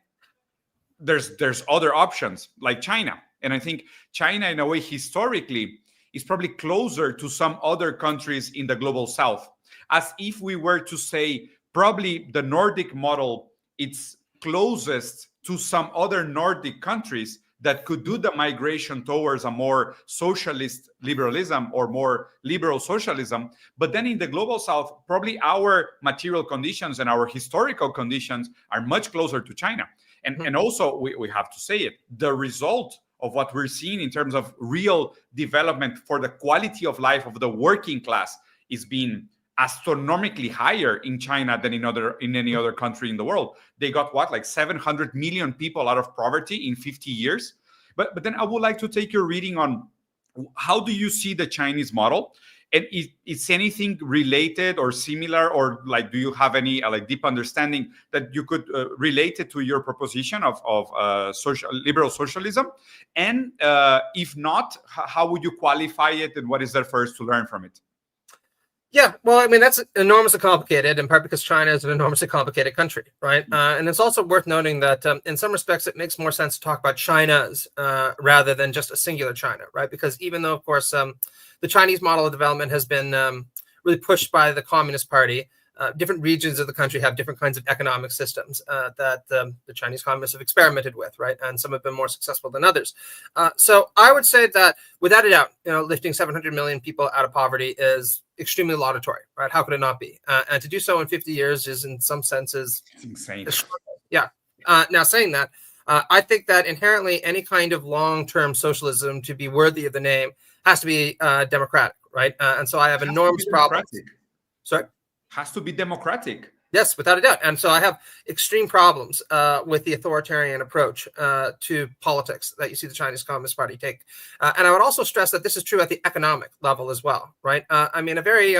there's other options like China, and I think China, in a way, historically, is probably closer to some other countries in the global South. As if we were to say, probably the Nordic model, it's closest to some other Nordic countries that could do the migration towards a more socialist liberalism or more liberal socialism. But then in the global South, probably our material conditions and our historical conditions are much closer to China. And also, we have to say it, the result of what we're seeing in terms of real development for the quality of life of the working class is being astronomically higher in China than in any other country in the world. They got like 700 million people out of poverty in 50 years. But then I would like to take your reading on how do you see the Chinese model? And is anything related or similar, or like do you have any deep understanding that you could relate it to your proposition of liberal socialism? And if not, how would you qualify it, and what is there for us to learn from it?
Yeah, well, I mean, that's enormously complicated, in part because China is an enormously complicated country, right? And it's also worth noting that in some respects, it makes more sense to talk about China's rather than just a singular China, right? Because even though, of course, the Chinese model of development has been really pushed by the Communist Party, different regions of the country have different kinds of economic systems that the Chinese communists have experimented with, right? And some have been more successful than others. So I would say that, without a doubt, lifting 700 million people out of poverty is extremely laudatory, right? How could it not be? And to do so in 50 years is, in some senses,
It's insane.
Yeah. Now, saying that, I think that inherently any kind of long-term socialism, to be worthy of the name, has to be democratic, right? And so I have enormous problems. Sorry?
Has to be democratic.
Yes, without a doubt. And so I have extreme problems with the authoritarian approach to politics that you see the Chinese Communist Party take. And I would also stress that this is true at the economic level as well, right? I mean, a very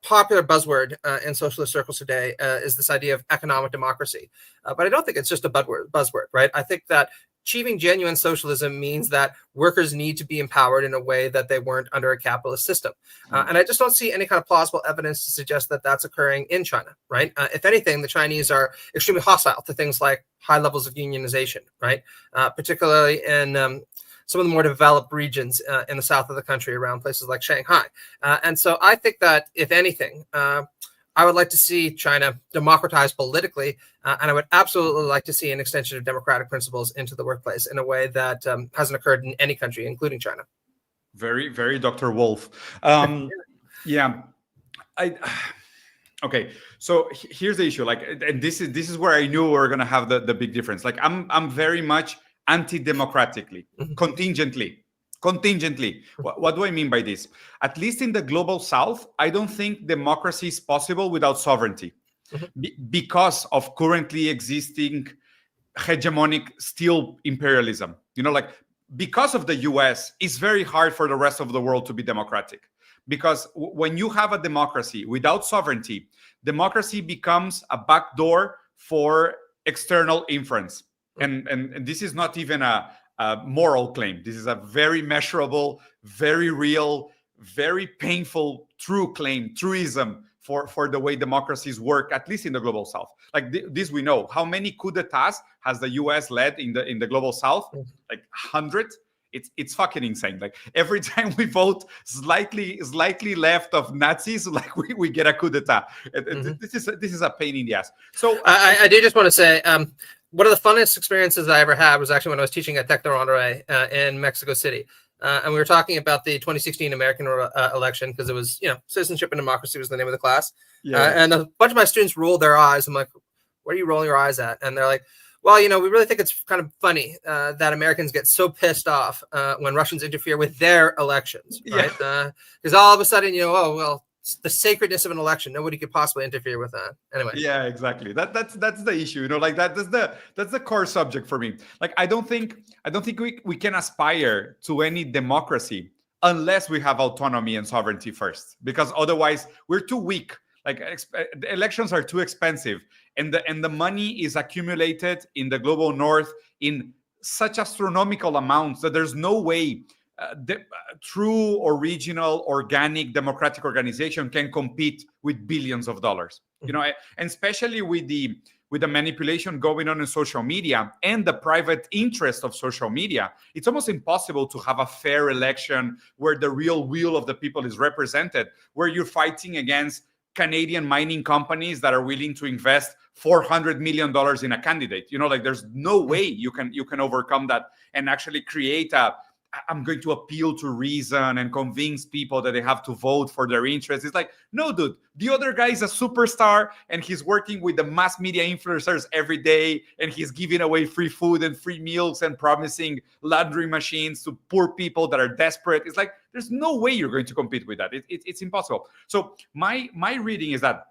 popular buzzword in socialist circles today is this idea of economic democracy. But I don't think it's just a buzzword, right? I think that achieving genuine socialism means that workers need to be empowered in a way that they weren't under a capitalist system. And I just don't see any kind of plausible evidence to suggest that that's occurring in China, right? If anything, the Chinese are extremely hostile to things like high levels of unionization, right? Particularly in some of the more developed regions in the south of the country around places like Shanghai. And so I think that, if anything, I would like to see China democratized politically, and I would absolutely like to see an extension of democratic principles into the workplace in a way that hasn't occurred in any country, including China.
Very, very Dr. Wolf. Yeah. Okay. So here's the issue. Like, and this is where I knew we were gonna have the big difference. Like, I'm very much anti-democratically, contingently. What do I mean by this? At least in the global south, I don't think democracy is possible without sovereignty because of currently existing hegemonic still imperialism. Like, because of the US, it's very hard for the rest of the world to be democratic. Because when you have a democracy without sovereignty, democracy becomes a backdoor for external influence. And this is not even a moral claim. This is a very measurable, very real, very painful, true claim, truism for the way democracies work, at least in the global south. Like this, we know. How many coups d'etats has the US led in the global south? Like 100. It's fucking insane. Like, every time we vote slightly left of Nazis, like we get a coup d'etat. This is a pain in the ass. So
I do just want to say, one of the funnest experiences I ever had was actually when I was teaching at Tec de Monterrey in Mexico City. And we were talking about the 2016 American election, because it was, citizenship and democracy was the name of the class. And a bunch of my students rolled their eyes. I'm like, what are you rolling your eyes at? And they're like, well, we really think it's kind of funny that Americans get so pissed off when Russians interfere with their elections, right? Because all of a sudden, oh, well, the sacredness of an election, nobody could possibly interfere with that. Anyway.
Yeah, exactly. That's the issue. Like, that's the core subject for me. Like, I don't think we can aspire to any democracy unless we have autonomy and sovereignty first, because otherwise we're too weak. Like, elections are too expensive, and the money is accumulated in the global north in such astronomical amounts that there's no way true, original, organic, democratic organization can compete with billions of dollars. And especially with the manipulation going on in social media and the private interest of social media, it's almost impossible to have a fair election where the real will of the people is represented, where you're fighting against Canadian mining companies that are willing to invest $400 million in a candidate. Like, there's no way you can overcome that and actually create I'm going to appeal to reason and convince people that they have to vote for their interests. It's like, no, dude, the other guy is a superstar and he's working with the mass media influencers every day, and he's giving away free food and free meals and promising laundry machines to poor people that are desperate. It's like, there's no way you're going to compete with that. It's impossible. So my reading is that,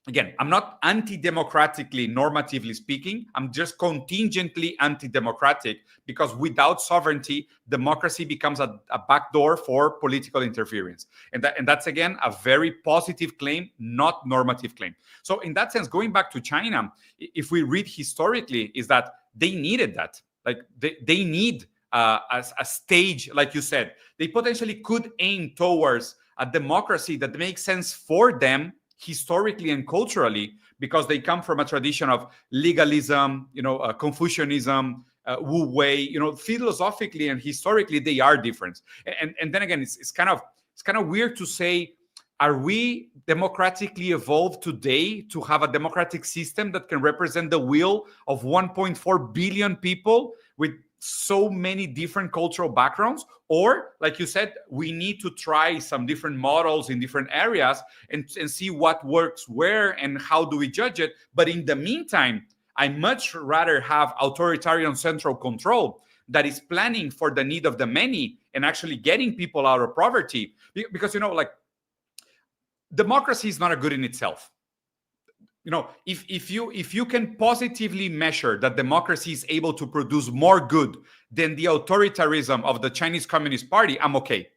again, I'm not anti-democratically, normatively speaking. I'm just contingently anti-democratic, because without sovereignty, democracy becomes a backdoor for political interference. And that's, again, a very positive claim, not normative claim. So in that sense, going back to China, if we read historically, is that they needed that. Like, they need a stage, like you said. They potentially could aim towards a democracy that makes sense for them historically and culturally, because they come from a tradition of legalism, Confucianism, Wu Wei, philosophically and historically they are different. And then again, it's kind of weird to say, are we democratically evolved today to have a democratic system that can represent the will of 1.4 billion people with so many different cultural backgrounds? Or, like you said, we need to try some different models in different areas and see what works where and how do we judge it. But in the meantime, I much rather have authoritarian central control that is planning for the need of the many and actually getting people out of poverty. Because, democracy is not a good in itself. If you can positively measure that democracy is able to produce more good than the authoritarianism of the Chinese Communist Party, I'm okay.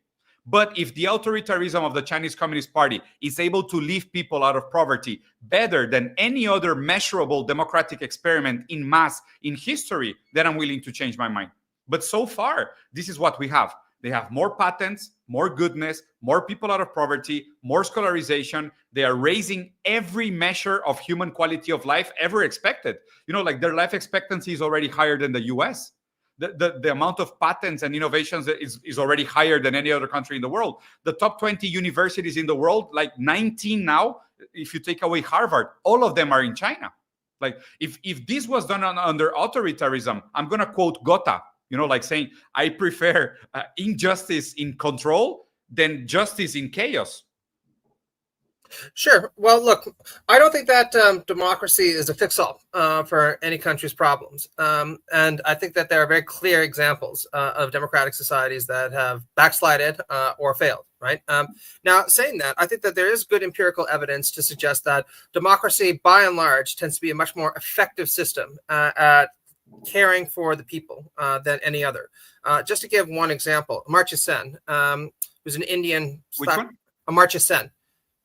But if the authoritarianism of the Chinese Communist Party is able to lift people out of poverty better than any other measurable democratic experiment in mass in history, then I'm willing to change my mind. But so far, this is what we have. They have more patents, more goodness, more people out of poverty, more scholarization. They are raising every measure of human quality of life ever expected. Their life expectancy is already higher than the US. The amount of patents and innovations is already higher than any other country in the world. The top 20 universities in the world, like 19 now, if you take away Harvard, all of them are in China. Like if this was done under authoritarianism, I'm going to quote Gotha, saying, I prefer injustice in control than justice in chaos.
Sure. Well, look, I don't think that democracy is a fix-all for any country's problems. And I think that there are very clear examples of democratic societies that have backslided or failed, right? Now, saying that, I think that there is good empirical evidence to suggest that democracy, by and large, tends to be a much more effective system at caring for the people than any other. Just to give one example, Amartya Sen, who's an Indian...
Which one?
Amartya Sen.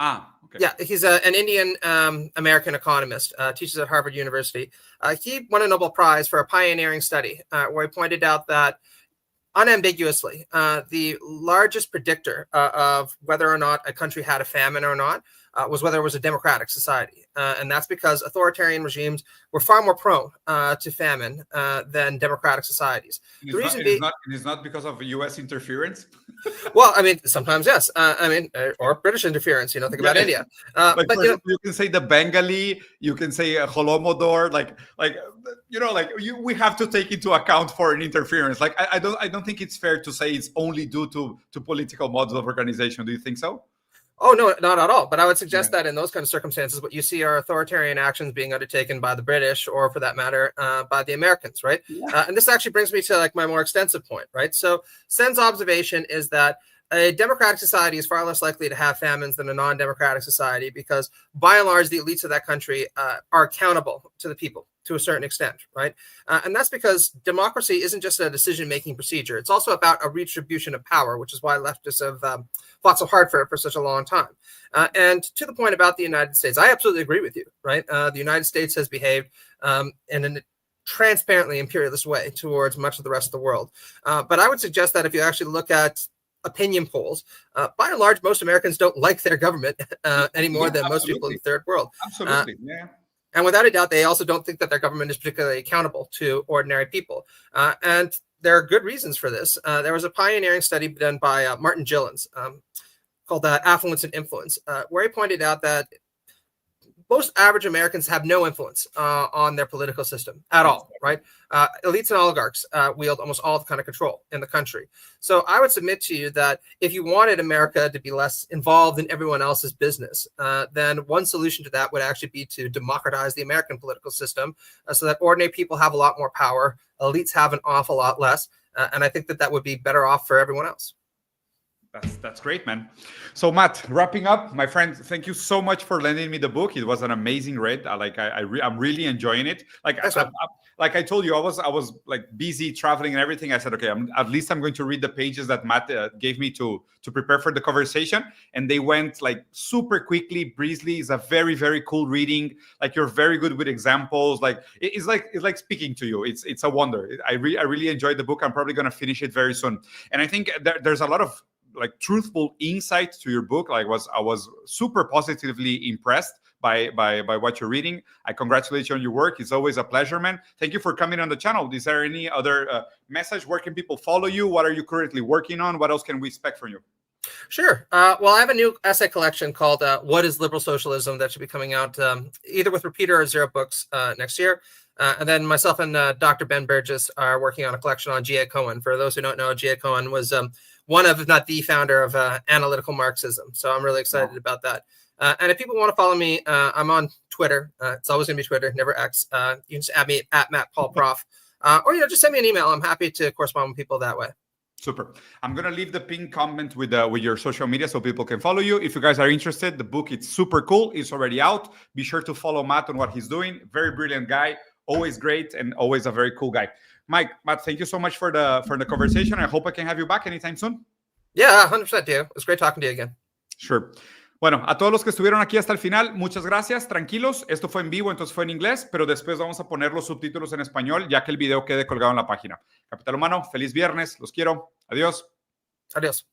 Okay.
Yeah, he's an Indian American economist, teaches at Harvard University. He won a Nobel Prize for a pioneering study where he pointed out that unambiguously, the largest predictor of whether or not a country had a famine or not was whether it was a democratic society. And that's because authoritarian regimes were far more prone to famine than democratic societies.
The reason being... It's not because of US interference?
Well, I mean, sometimes, yes. Or British interference, think about India.
But you can say the Bengali, you can say Holomodor, we have to take into account foreign interference. I don't think it's fair to say it's only due to political modes of organization. Do you think so?
Oh, no, not at all. But I would suggest that in those kind of circumstances, what you see are authoritarian actions being undertaken by the British, or for that matter, by the Americans, right? Yeah. And this actually brings me to my more extensive point, right? So Sen's observation is that a democratic society is far less likely to have famines than a non-democratic society because, by and large, the elites of that country are accountable to the people to a certain extent, right? And that's because democracy isn't just a decision-making procedure. It's also about a redistribution of power, which is why leftists have fought so hard for it for such a long time. And to the point about the United States, I absolutely agree with you, right? The United States has behaved in a transparently imperialist way towards much of the rest of the world. But I would suggest that if you actually look at opinion polls, by and large, most Americans don't like their government any more than most people in the third world.
Absolutely, yeah.
And without a doubt, they also don't think that their government is particularly accountable to ordinary people. And there are good reasons for this. There was a pioneering study done by Martin Gilens called Affluence and Influence, where he pointed out that most average Americans have no influence on their political system at all, right? Elites and oligarchs wield almost all the kind of control in the country. So I would submit to you that if you wanted America to be less involved in everyone else's business, then one solution to that would actually be to democratize the American political system so that ordinary people have a lot more power, elites have an awful lot less, and I think that would be better off for everyone else.
That's great, man. So Matt, wrapping up, my friend, thank you so much for lending me the book. It was an amazing read. I'm really enjoying it. Like I told you, I was like busy traveling and everything. I said, okay, at least I'm going to read the pages that Matt gave me to prepare for the conversation. And they went like super quickly, breezily. It's a very, very cool reading. Like you're very good with examples. Like it's like speaking to you. It's a wonder. I really enjoyed the book. I'm probably going to finish it very soon. And I think there's a lot of like truthful insight to your book. I was super positively impressed by what you're reading. I congratulate you on your work. It's always a pleasure, man. Thank you for coming on the channel. Is there any other message? Where can people follow you? What are you currently working on? What else can we expect from you?
Sure. Well, I have a new essay collection called What is Liberal Socialism that should be coming out either with Repeater or Zero Books next year. And then myself and Dr. Ben Burgess are working on a collection on G.A. Cohen. For those who don't know, G.A. Cohen was one of, if not the founder of analytical Marxism. So I'm really excited about that. And if people want to follow me, I'm on Twitter. It's always going to be Twitter, never X. You can just add me at MattPaulProf. Or just send me an email. I'm happy to correspond with people that way.
Super. I'm going to leave the pinned comment with your social media so people can follow you. If you guys are interested, the book, it's super cool. It's already out. Be sure to follow Matt on what he's doing. Very brilliant guy. Always great and always a very cool guy. Matt, thank you so much for the conversation. I hope I can have you back anytime soon.
Yeah, 100%, Diego. It was great talking to you again.
Sure. Bueno, a todos los que estuvieron aquí hasta el final, muchas gracias, tranquilos. Esto fue en vivo, entonces fue en inglés, pero después vamos a poner los subtítulos en español, ya que el video quede colgado en la página. Capital Humano, feliz viernes, los quiero. Adiós.
Adiós.